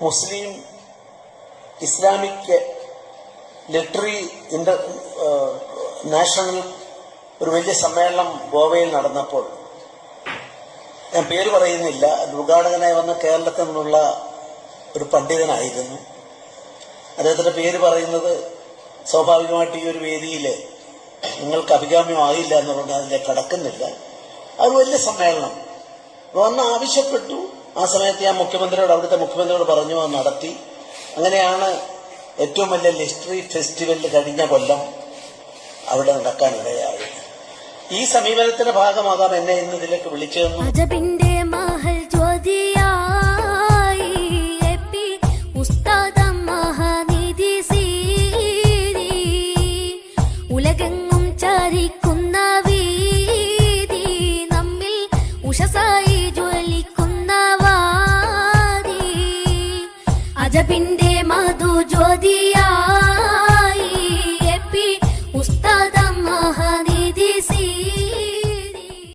മുസ്ലിം Islamic literary national ഒരു വലിയ സമ്മേളനം ഗോവയിൽ നടന്നപ്പോൾ, ഞാൻ പേര് പറയുന്നില്ല, ഉദ്ഘാടകനായി വന്ന കേരളത്തിൽ നിന്നുള്ള ഒരു പണ്ഡിതനായിരുന്നു. അദ്ദേഹത്തിന്റെ പേര് പറയുന്നത് സ്വാഭാവികമായിട്ട് ഈ ഒരു വേദിയിൽ നിങ്ങൾക്ക് അഭികാമ്യമായില്ല എന്നുള്ളത് അതിലേക്ക് കടക്കുന്നില്ല. അത് വലിയ സമ്മേളനം വന്ന് ആവശ്യപ്പെട്ടു. ആ സമയത്ത് ഞാൻ അവിടുത്തെ മുഖ്യമന്ത്രിയോട് പറഞ്ഞു, അത് നടത്തി. അങ്ങനെയാണ് ഏറ്റവും വലിയ ലിറ്റററി ഫെസ്റ്റിവൽ കഴിഞ്ഞ കൊല്ലം അവിടെ നടക്കാനിടയായി. ഈ സമീപനത്തിന്റെ ഭാഗമാകാം എന്നെ ഇന്ന് ഇതിലേക്ക് വിളിച്ചതെന്ന്. ഉലകെങ്ങും ചാരിക്കുന്ന വീതി, നമ്മിൽ ഉഷസായി ജ്വലിക്കുന്ന വാരി, അജബിന്റെ മധു ജ്യോതിയാ